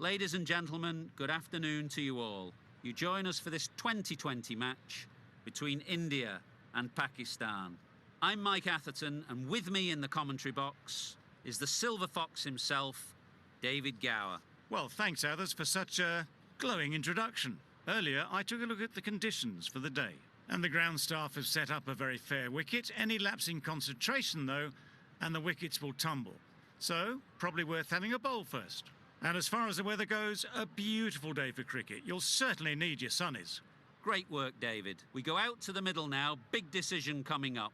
Ladies and gentlemen, good afternoon to you all. You join us for this 2020 match between India and Pakistan. I'm Mike Atherton, and with me in the commentary box is the Silver Fox himself, David Gower. Well, thanks, Athers, for such a glowing introduction. Earlier, I took a look at the conditions for the day, and the ground staff have set up a very fair wicket. Any lapse in concentration, though, and the wickets will tumble. So, probably worth having a bowl first. And as far as the weather goes, a beautiful day for cricket. You'll certainly need your sunnies. Great work, David. We go out to the middle now. Big decision coming up.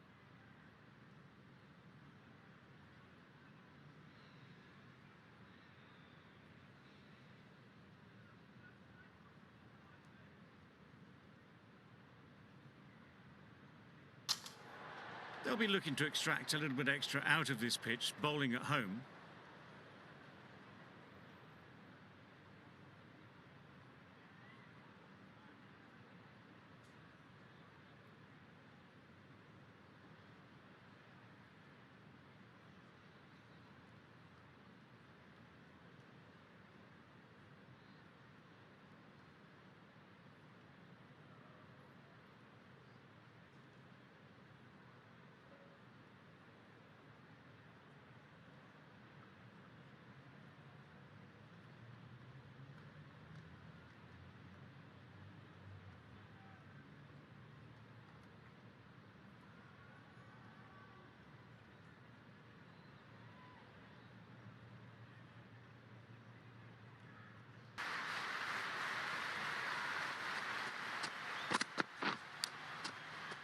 They'll be looking to extract a little bit extra out of this pitch, bowling at home.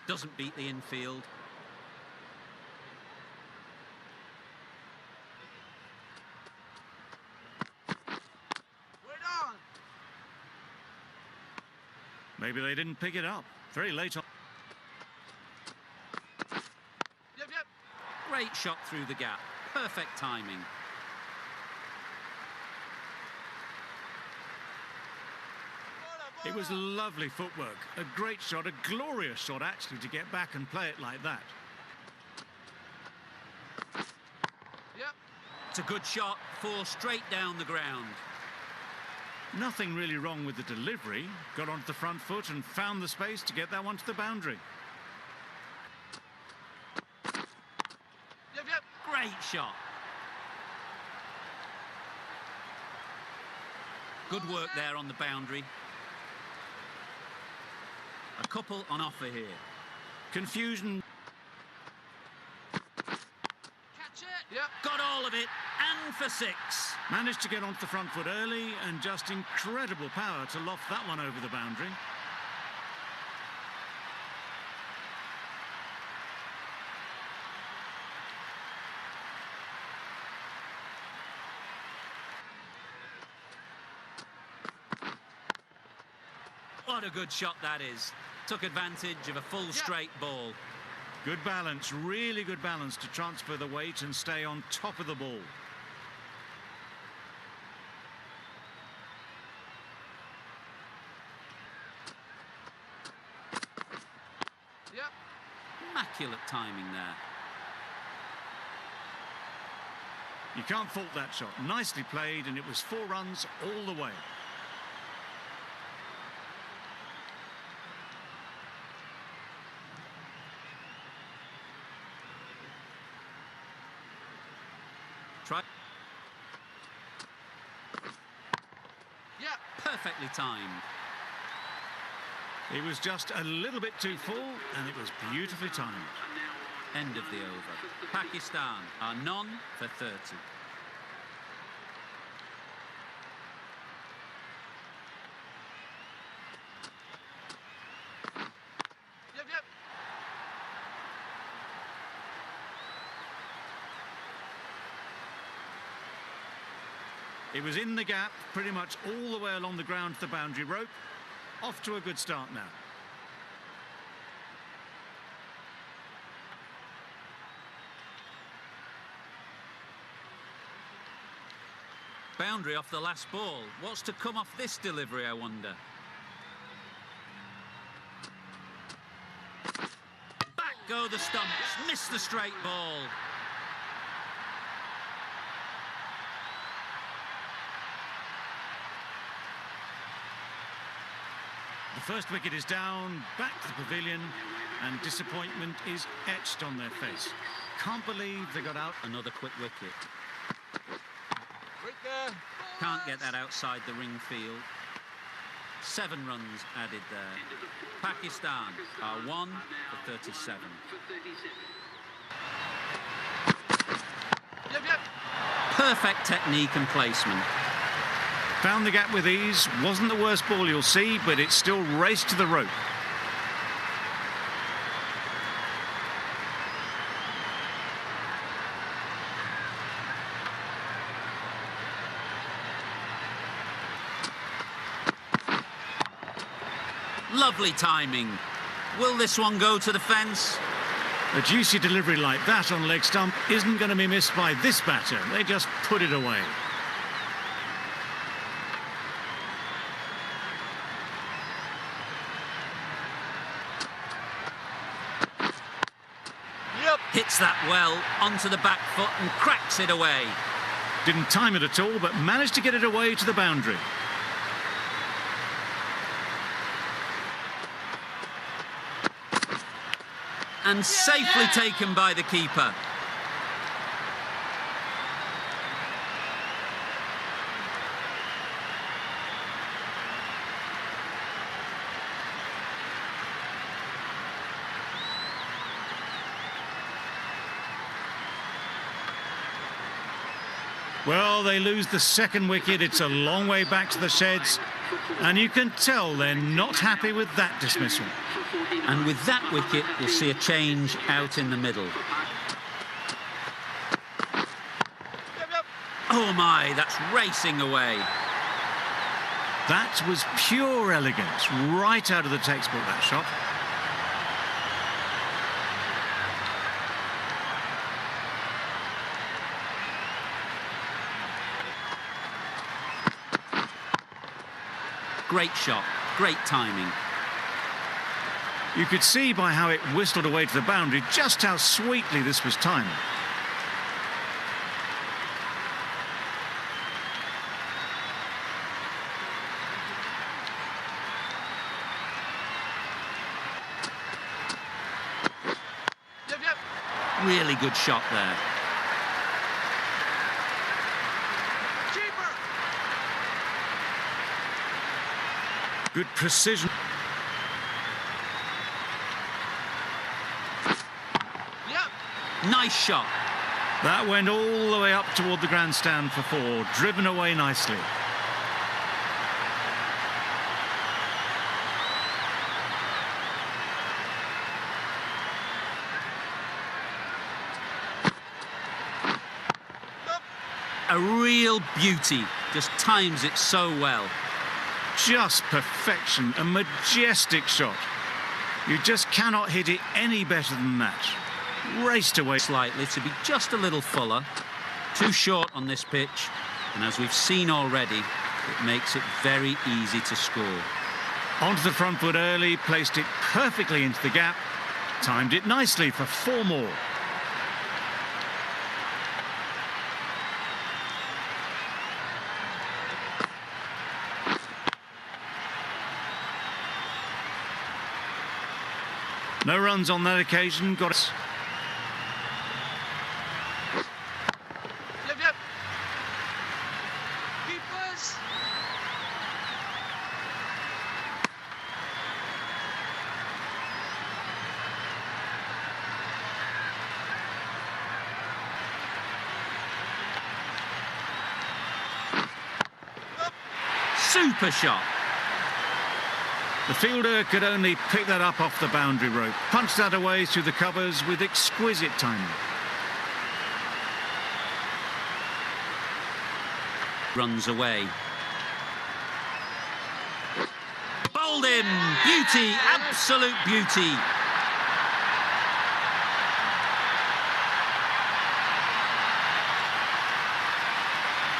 Doesn't beat the infield. We're on. Maybe they didn't pick it up. Very late on. Yep. Great shot through the gap. Perfect timing. It was lovely footwork. A great shot, a glorious shot, actually, to get back and play it like that. Yep. It's a good shot. 4 straight down the ground. Nothing really wrong with the delivery. Got onto the front foot and found the space to get that one to the boundary. Yep. Great shot. Good work there on the boundary. A couple on offer here. Confusion. Catch it. Yep. Got all of it, and for 6. Managed to get onto the front foot early, and just incredible power to loft that one over the boundary. What a good shot that is. Took advantage of a full straight ball. Good balance, really good balance to transfer the weight and stay on top of the ball. Yep. Immaculate timing there. You can't fault that shot. Nicely played, and it was 4 runs all the way. Try. Yep. Perfectly timed. It was just a little bit too full, and it was beautifully timed. End of the over. Pakistan are none for 30. Yep. It was in the gap, pretty much all the way along the ground to the boundary rope. Off to a good start now. Boundary off the last ball. What's to come off this delivery, I wonder? Back go the stumps. Missed the straight ball. first wicket is down, back to the pavilion, and disappointment is etched on their face. Can't believe they got out. Another quick wicket. Right there. Can't get that outside the ring field. 7 runs added there. Pakistan are 1 for 37. Yep, yep. Perfect technique and placement. Found the gap with ease. Wasn't the worst ball you'll see, but it still raced to the rope. Lovely timing. Will this one go to the fence? A juicy delivery like that on leg stump isn't going to be missed by this batter. They just put it away. Yep. Hits that well onto the back foot and cracks it away. Didn't time it at all, but managed to get it away to the boundary. And safely taken by the keeper. Well, they lose the second wicket. It's a long way back to the sheds. And you can tell they're not happy with that dismissal. And with that wicket, we'll see a change out in the middle. Yep, yep. Oh my, that's racing away. That was pure elegance, right out of the textbook, that shot. Great shot, great timing. You could see by how it whistled away to the boundary just how sweetly this was timed. Yep, yep. Really good shot there. Keeper. Good precision. Yep. Nice shot. That went all the way up toward the grandstand for 4, driven away nicely. Yep. A real beauty. Just times it so well. Just perfection, a majestic shot. You just cannot hit it any better than that. Raced away. Slightly to be just a little fuller. Too short on this pitch. And as we've seen already, it makes it very easy to score. Onto the front foot early, placed it perfectly into the gap. Timed it nicely for 4 more. No runs on that occasion. Got it. Yep, yep. Keepers. Yep. Super shot. The fielder could only pick that up off the boundary rope. Punched that away through the covers with exquisite timing. Runs away. Bowled him. Beauty. Absolute beauty.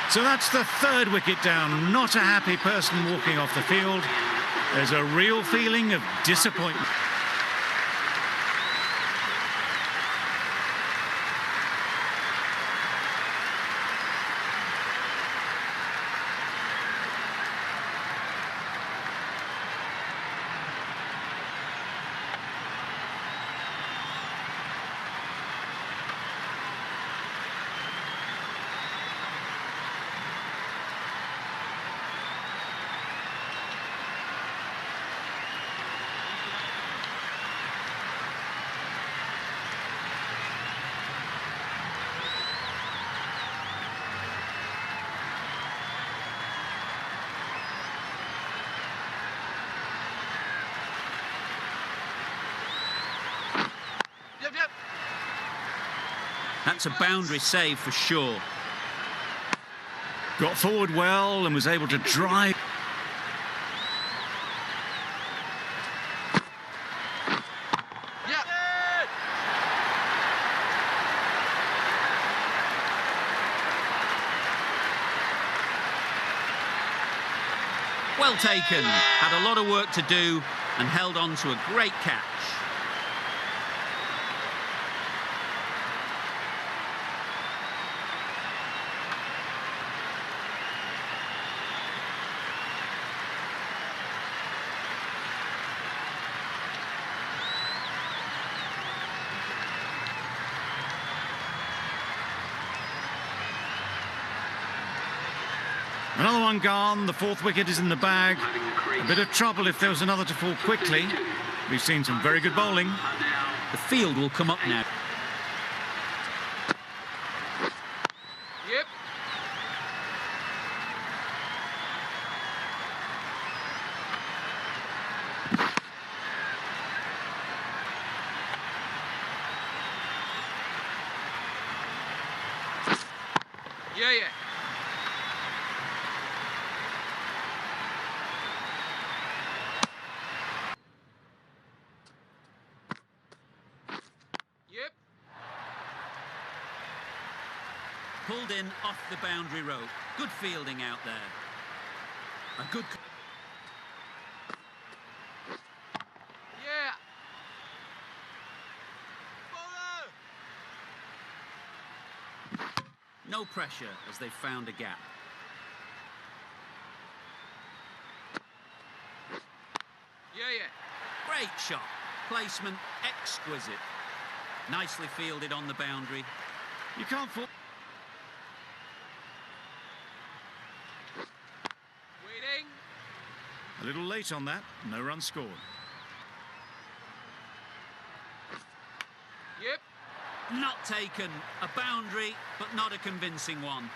So that's the 3rd wicket down. Not a happy person walking off the field. There's a real feeling of disappointment. That's a boundary save for sure. Got forward well and was able to drive. Yeah. Well taken. Had a lot of work to do and held on to a great catch. Another one gone. The fourth wicket is in the bag. A bit of trouble if there was another to fall quickly. We've seen some very good bowling. The field will come up now. Yep. Yeah, yeah. Yep. Pulled in off the boundary rope. Good fielding out there. A good... Yeah. Bowler. No pressure as they've found a gap. Yeah, yeah. Great shot. Placement exquisite. Nicely fielded on the boundary. You can't fall. Waiting. A little late on that. No run scored. Yep. Not taken. A boundary, but not a convincing one.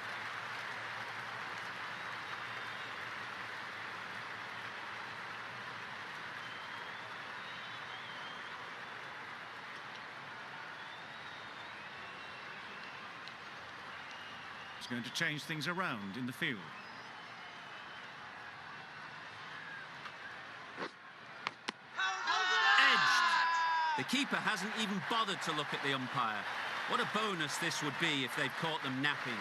It's going to change things around in the field. Edged. The keeper hasn't even bothered to look at the umpire. What a bonus this would be if they've caught them napping.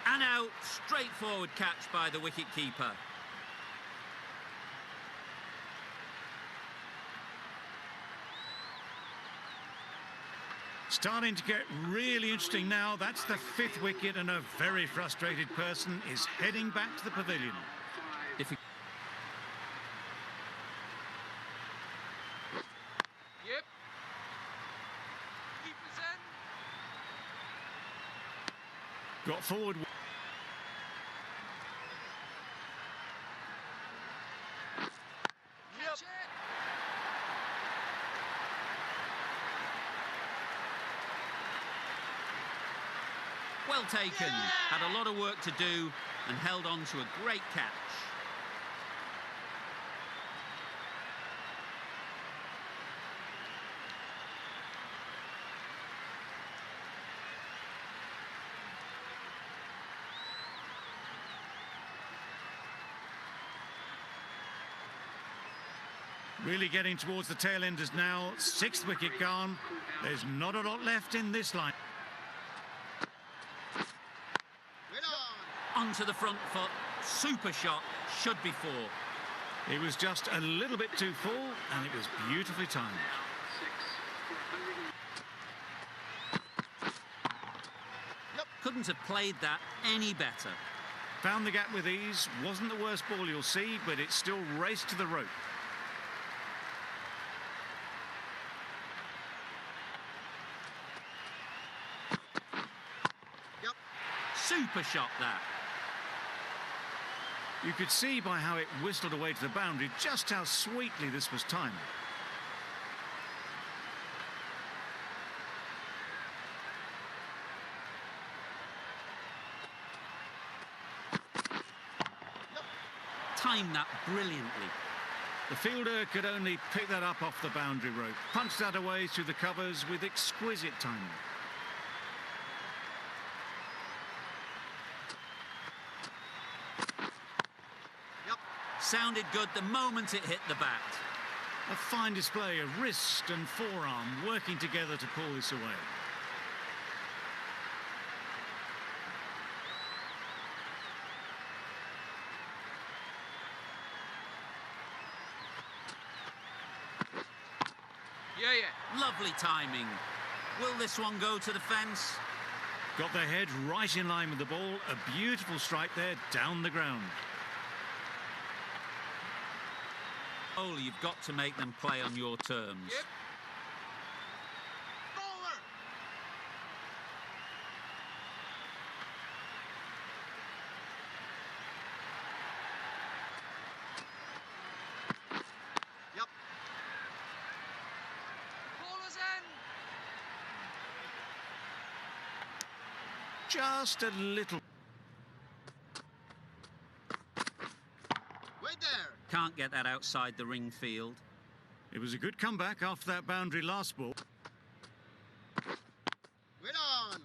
And out. Straightforward catch by the wicket-keeper. Starting to get really interesting now. That's the fifth wicket, and a very frustrated person is heading back to the pavilion. Yep. Keeper's in. Got forward. Catch it. Well taken. Had a lot of work to do and held on to a great catch. Really getting towards the tail enders now. Sixth wicket gone. There's not a lot left in this line. Onto the front foot. Super shot. Should be four. It was just a little bit too full, and it was beautifully timed. Couldn't have played that any better. Found the gap with ease. Wasn't the worst ball you'll see, but it still raced to the rope. Super shot that. You could see by how it whistled away to the boundary just how sweetly this was timed. Timed that brilliantly. The fielder could only pick that up off the boundary rope, punched that away through the covers with exquisite timing. Sounded good the moment it hit the bat. A fine display of wrist and forearm working together to pull this away. Yeah. Lovely timing. Will this one go to the fence? Got their head right in line with the ball. A beautiful strike there down the ground. Oh, you've got to make them play on your terms. Yep. Bowler. Yep. Bowler's in. Just a little. Wait there. Can't get that outside the ring field. It was a good comeback after that boundary last ball. Wait on.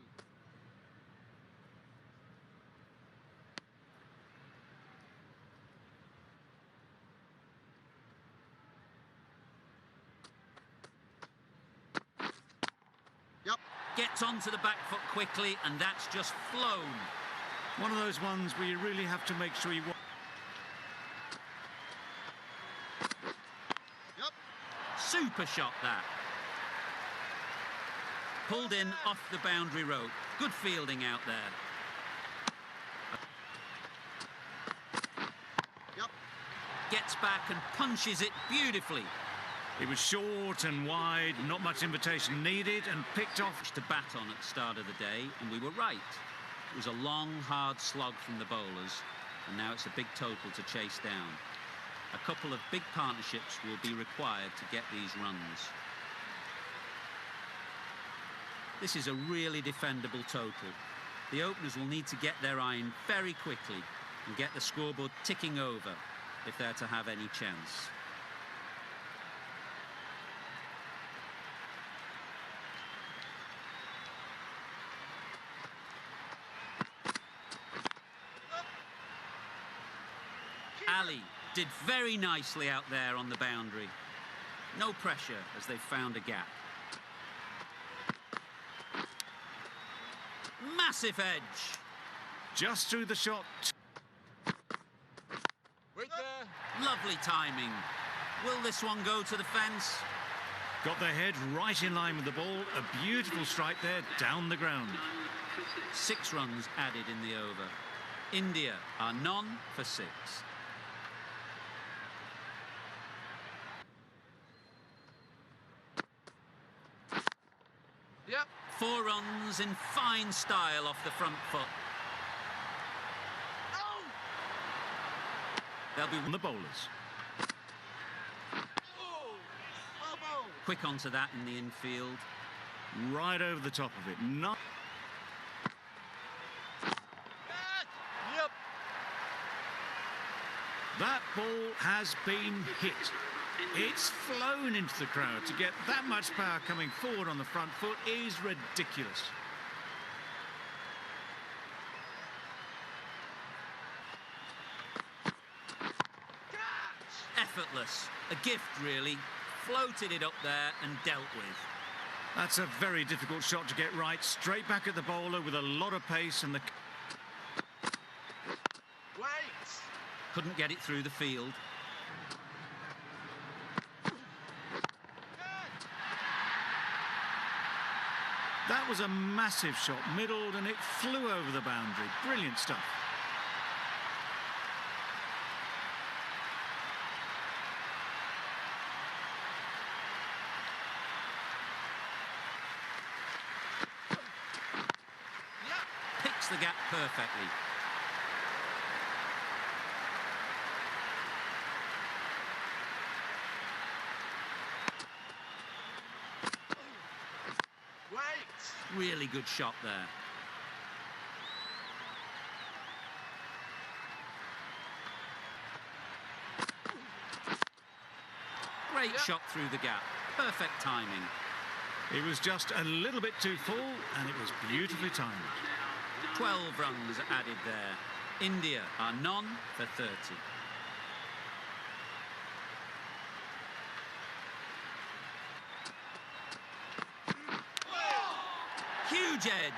Yep. Gets onto the back foot quickly, and that's just flown. One of those ones where you really have to make sure you... Yep. Super shot, that. Pulled in off the boundary rope. Good fielding out there. Yep. Gets back and punches it beautifully. It was short and wide, not much invitation needed, and picked off. To bat on at the start of the day, and we were right. It was a long, hard slog from the bowlers, and now it's a big total to chase down. A couple of big partnerships will be required to get these runs. This is a really defendable total. The openers will need to get their iron very quickly and get the scoreboard ticking over if they're to have any chance. Ali did very nicely out there on the boundary. No pressure as they found a gap. Massive edge. Just through the shot. Wait there. Lovely timing. Will this one go to the fence? Got their head right in line with the ball. A beautiful strike there down the ground. 6 runs added in the over. India are none for 6. Yep. 4 runs in fine style off the front foot. Oh. They'll be On the bowlers. Oh. Elbow. quick onto that in the infield. Right over the top of it. Not. Yep. That ball has been hit. It's flown into the crowd. To get that much power coming forward on the front foot is ridiculous. Effortless. A gift, really. Floated it up there and dealt with. That's a very difficult shot to get right. Straight back at the bowler with a lot of pace and the... Wait. Couldn't get it through the field. That was a massive shot, middled, and it flew over the boundary. Brilliant stuff. Picks the gap perfectly. Wait. Really good shot there. Great shot through the gap. Perfect timing. It was just a little bit too full, and it was beautifully timed. 12 runs added there. India are none for 30. Huge edge.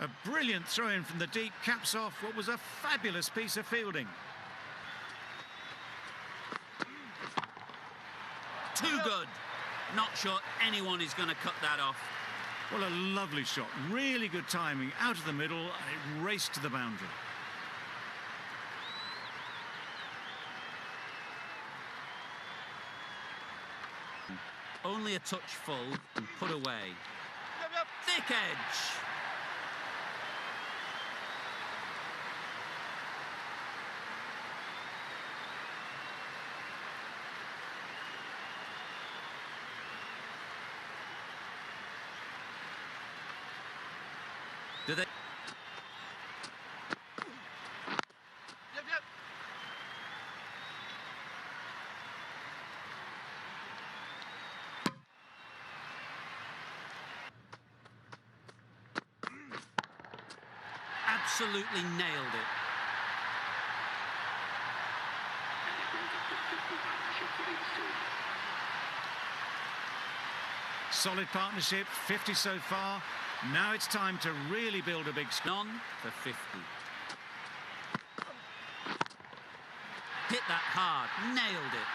A brilliant throw-in from the deep caps off what was a fabulous piece of fielding. Too good. Not sure anyone is going to cut that off. Well, a lovely shot. Really good timing. Out of the middle, and it raced to the boundary. Only a touch full and put away. Thick edge. Do they? Absolutely nailed it. Solid partnership, 50 so far. Now it's time to really build a big score. None for 50. Hit that hard, nailed it.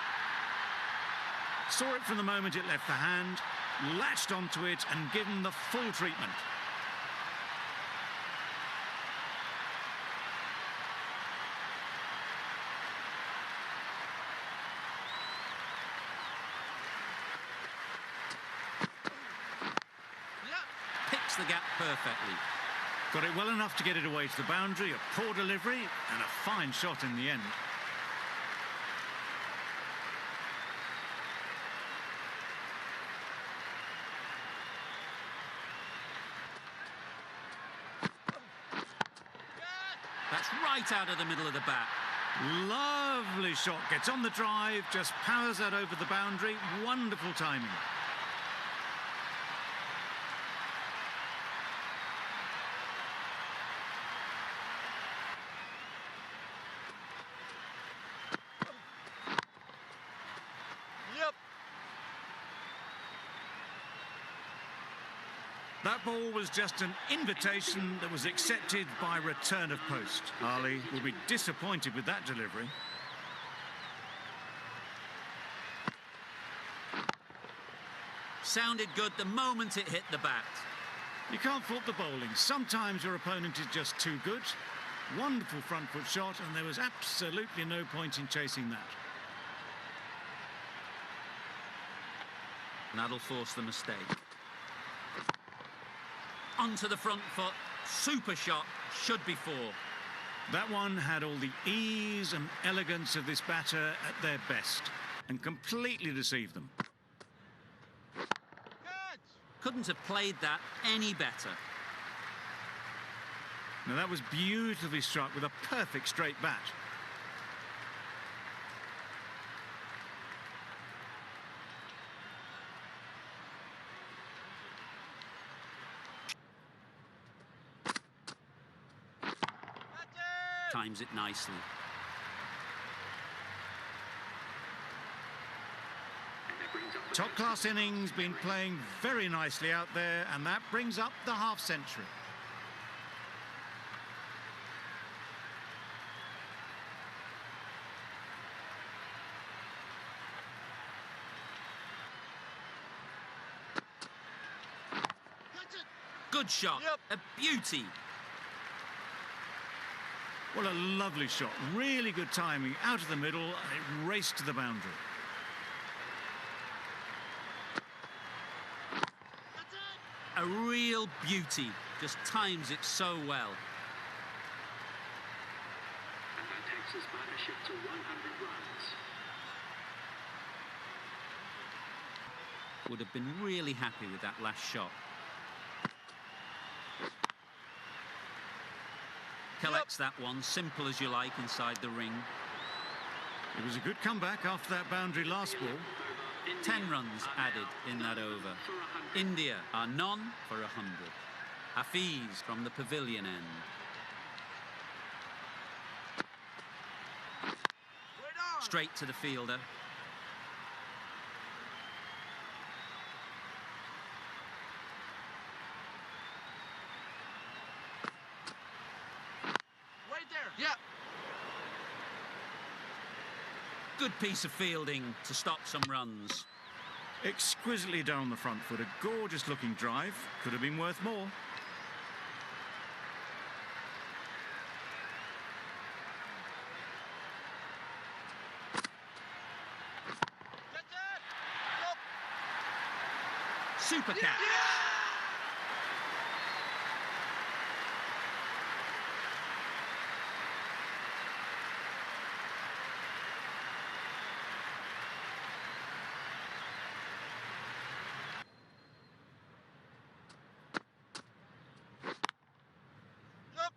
Saw it from the moment it left the hand, latched onto it and given the full treatment. Picks the gap perfectly. Got it well enough to get it away to the boundary, a poor delivery and a fine shot in the end. That's right out of the middle of the bat. Lovely shot, gets on the drive, just powers that over the boundary. Wonderful timing. That ball was just an invitation that was accepted by return of post. Ali will be disappointed with that delivery. Sounded good the moment it hit the bat. You can't fault the bowling. Sometimes your opponent is just too good. Wonderful front foot shot, and there was absolutely no point in chasing that. And that'll force the mistake. Onto the front foot, super shot, should be 4. That one had all the ease and elegance of this batter at their best and completely deceived them. Couldn't have played that any better. Now that was beautifully struck with a perfect straight bat. Times it nicely. Top-class innings, been playing very nicely out there, and that brings up the half-century. Good shot, a beauty. Well, a lovely shot. Really good timing. Out of the middle, and it raced to the boundary. A real beauty. Just times it so well. And that takes his partnership to 100 runs. Would have been really happy with that last shot. collects that one, simple as you like, inside the ring. It was a good comeback after that boundary last ball. 10 runs added in that over. India are none for 100. Hafiz from the pavilion end. Straight to the fielder. Wait there. Yeah. Good piece of fielding to stop some runs. Exquisitely done on the front foot. A gorgeous looking drive. Could have been worth more. Get there. Stop. Super catch. Yep.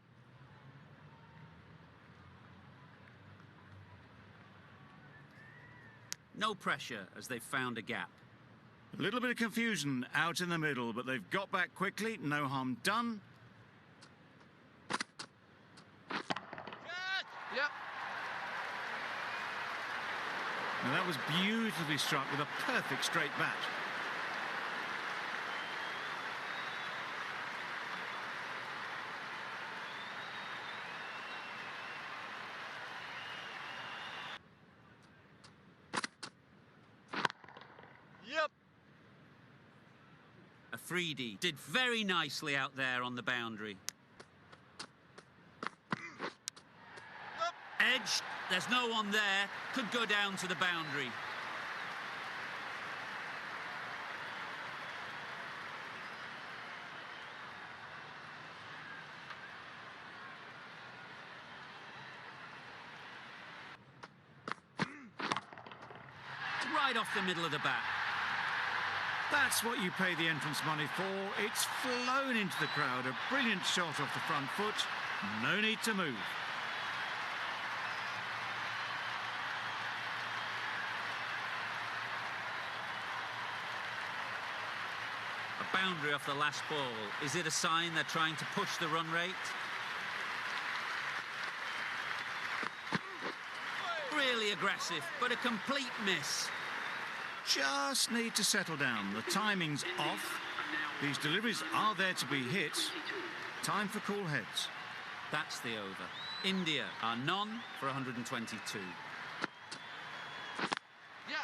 No pressure as they've found a gap. A little bit of confusion out in the middle, but they've got back quickly. No harm done. Catch. Yep. And that was beautifully struck with a perfect straight bat. Yep. Afridi did very nicely out there on the boundary. Yep. Edged, there's no one there, could go down to the boundary. Right off the middle of the bat. That's what you pay the entrance money for. It's flown into the crowd. A brilliant shot off the front foot. No need to move. A boundary off the last ball. Is it a sign they're trying to push the run rate? Really aggressive, but a complete miss. Just need to settle down. The timing's off. These deliveries are there to be hit. Time for cool heads. That's the over. India are none for 122. Yeah.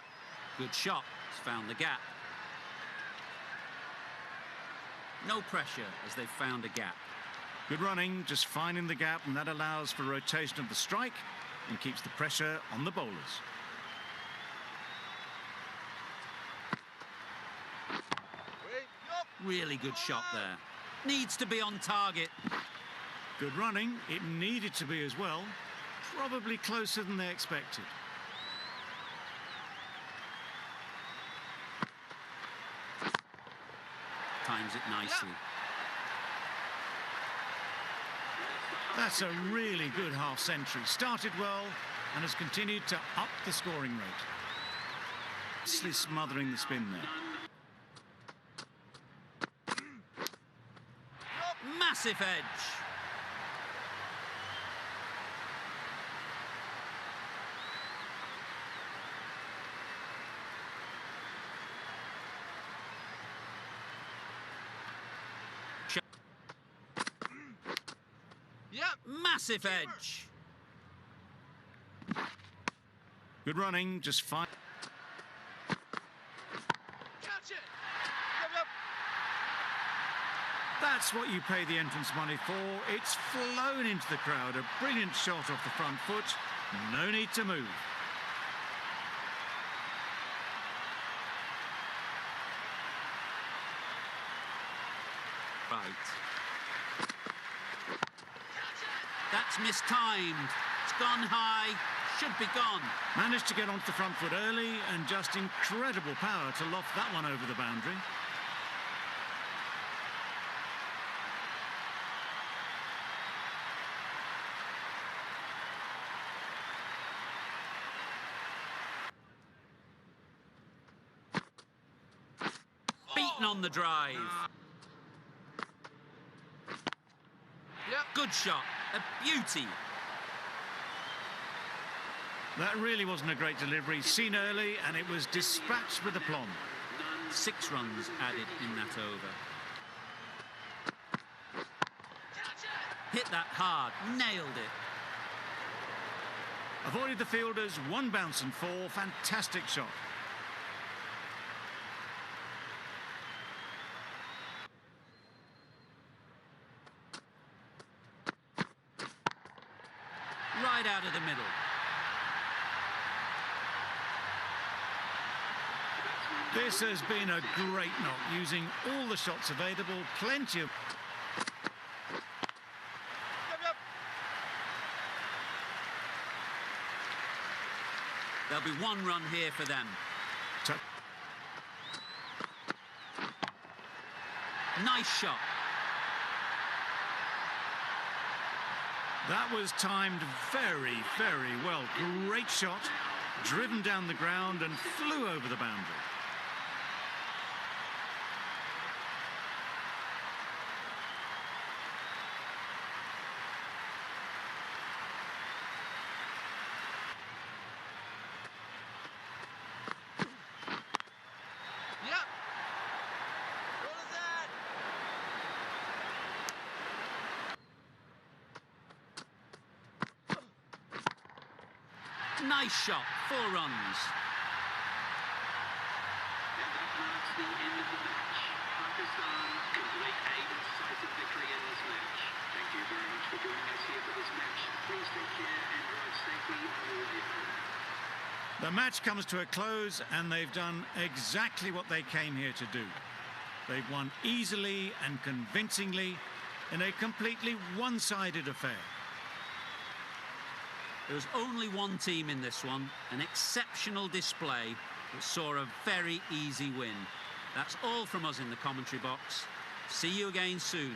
Good shot. It's found the gap. No pressure as they've found a gap. Good running, just finding the gap, and that allows for rotation of the strike and keeps the pressure on the bowlers. Wait. Yep. Really good shot there. Needs to be on target. Good running. It needed to be as well. Probably closer than they expected. Times it nicely. That's a really good half-century. Started well and has continued to up the scoring rate. Nicely smothering the spin there. Massive edge. Yep. Massive edge. Good running, just fine. Catch it. Yep. Yep. That's what you pay the entrance money for. It's flown into the crowd. A brilliant shot off the front foot. No need to move. Right. That's mistimed. It's gone high. Should be gone. Managed to get onto the front foot early and just incredible power to loft that one over the boundary. on the drive. Yep. Good shot. A beauty. That really wasn't a great delivery. Seen early, and it was dispatched with aplomb. 6 runs added in that over. Hit that hard. Nailed it. Avoided the fielders, 1 bounce and 4. Fantastic shot. Right out of the middle. This has been a great knock, using all the shots available, plenty of... Yep. There'll be 1 run here for them. Nice shot. That was timed very, very well. Great shot, driven down the ground and flew over the boundary. Yep. What is that? Nice shot. 4 runs. And that marks the end of the match. Pakistan complete a decisive victory in this match. Thank you very much for joining us here for this match. Please take care and drive safely on your way home. The match comes to a close, and they've done exactly what they came here to do. They've won easily and convincingly in a completely one-sided affair. There was only 1 team in this one, an exceptional display that saw a very easy win. That's all from us in the commentary box. See you again soon.